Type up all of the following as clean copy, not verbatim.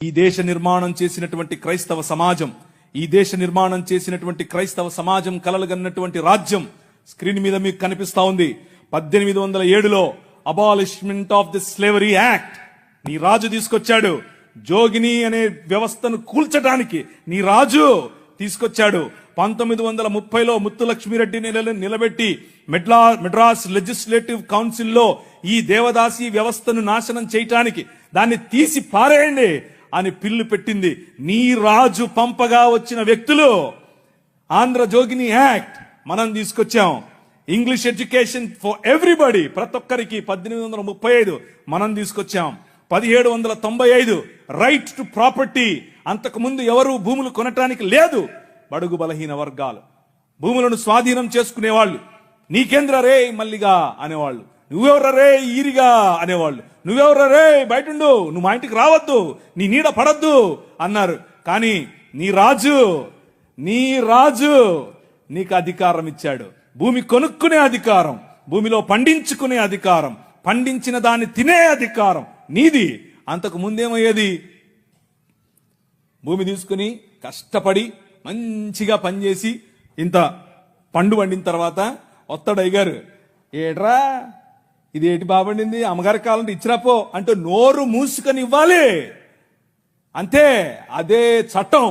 ఈ దేశ నిర్మాణం చేసినటువంటి క్రైస్తవ సమాజం, ఈ దేశ నిర్మాణం చేసినటువంటి క్రైస్తవ సమాజం కలలుగన్నటువంటి రాజ్యం స్క్రీన్ మీద మీకు కనిపిస్తా ఉంది. 1807లో abolishment of the slavery act నీ రాజు తీసుకొచ్చాడు. జోగిని అనే వ్యవస్థను కూల్చడానికి నీ రాజు తీసుకొచ్చాడు. 1930లో ముత్తులక్ష్మిరెడ్డిని నిలబెట్టి మెడ్రాస్ లెజిస్లేటివ్ కౌన్సిల్లో ఈ దేవదాసి వ్యవస్థను నాశనం చేయటానికి, దాన్ని తీసి పారేయండి అని పిల్లు పెట్టింది. నీ రాజు పంపగా వచ్చిన వ్యక్తులు ఆంధ్ర జోగిని యాక్ట్ మనం తీసుకొచ్చాం. ఇంగ్లీష్ ఎడ్యుకేషన్ ఫర్ ఎవ్రీబడి, ప్రతి ఒక్కరికి 1835 మనం తీసుకొచ్చాం. 1795 రైట్ టు ప్రాపర్టీ, అంతకుముందు ఎవరు భూములు కొనటానికి లేదు. బడుగు బలహీన వర్గాలు భూములను స్వాధీనం చేసుకునేవాళ్ళు. నీకేంద్ర రే మల్లిగా అనేవాళ్ళు, నువ్వెవర రే ఈరిగా అనేవాళ్ళు, నువ్వెవర రే బయటుండు, నువ్వు మా ఇంటికి రావద్దు, నీ నీడ పడద్దు అన్నారు. కానీ నీ రాజు నీకు అధికారం ఇచ్చాడు. భూమి కొనుక్కునే అధికారం, భూమిలో పండించుకునే అధికారం, పండించిన దాన్ని తినే అధికారం నీది. అంతకు ముందేమయ్యేది, భూమి తీసుకుని కష్టపడి మంచిగా పనిచేసి ఇంత పండు వండిన తర్వాత వస్తాడు అయ్యగారు, ఏట్రా ఇది ఏటి బాబండింది, అమ్మగారికి కావాలంటే ఇచ్చిరాపో అంటే నోరు మూసుకొని ఇవ్వాలి అంతే. అదే చట్టం.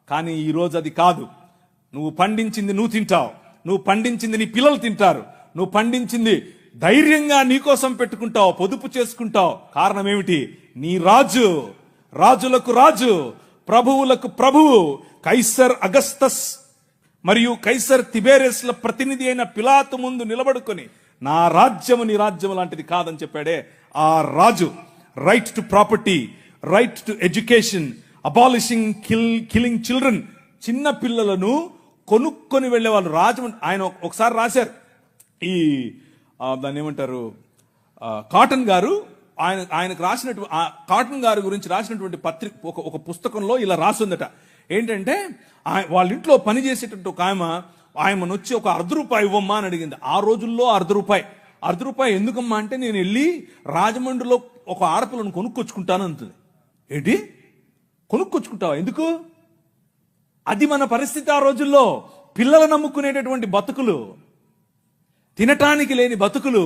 కానీ ఈరోజు అది కాదు. నువ్వు పండించింది నువ్వు తింటావు, నువ్వు పండించింది నీ పిల్లలు తింటారు, నువ్వు పండించింది ధైర్యంగా నీకోసం పెట్టుకుంటావు, పొదుపు చేసుకుంటావు. కారణం ఏమిటి? నీ రాజు, రాజులకు రాజు, ప్రభువులకు ప్రభువు, కైసర్ అగస్తస్ మరియు కైసర్ తిబేరియస్ల ప్రతినిధి అయిన పిలాతు ముందు నిలబడుకొని నా రాజ్యము నీ రాజ్యము లాంటిది కాదని చెప్పాడే ఆ రాజు. Right to property, right to education, abolishing killing children. చిన్న పిల్లలను కొనుక్కొని వెళ్లేవాళ్ళు. రాజమండ్రి ఆయన ఒకసారి రాశారు, ఈ దాన్ని ఏమంటారు, కాటన్ గారు ఆయనకు రాసినటువంటి, కాటన్ గారి గురించి రాసినటువంటి పత్రిక ఒక పుస్తకంలో ఇలా రాసిందట. ఏంటంటే వాళ్ళ ఇంట్లో పనిచేసేటట్టు ఒక ఆయమను వచ్చి ఒక ₹1 ఇవ్వమ్మా అని అడిగింది. ఆ రోజుల్లో ₹1 ఎందుకమ్మా అంటే, నేను వెళ్ళి రాజమండ్రిలో ఒక ఆడపిల్లను కొనుక్కొచ్చుకుంటాను అంటుంది. ఏంటి కొనుక్కొచ్చుకుంటావా? ఎందుకు? అది మన పరిస్థితి ఆ రోజుల్లో. పిల్లలు నమ్ముకునేటటువంటి బతుకులు, తినటానికి లేని బతుకులు,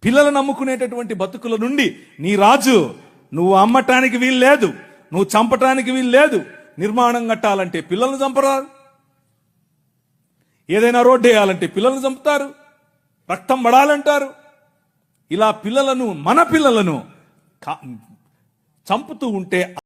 పిల్లలు నమ్ముకునేటటువంటి బతుకుల నుండి నీ రాజు, నువ్వు అమ్మటానికి వీలు లేదు, నువ్వు చంపటానికి వీలు లేదు. నిర్మాణం కట్టాలంటే పిల్లల్ని చంపరారు, ఏదైనా రోడ్డు వేయాలంటే పిల్లల్ని చంపుతారు, రక్తం పడాలంటారు. ఇలా పిల్లలను, మన పిల్లలను చంపుతూ ఉంటే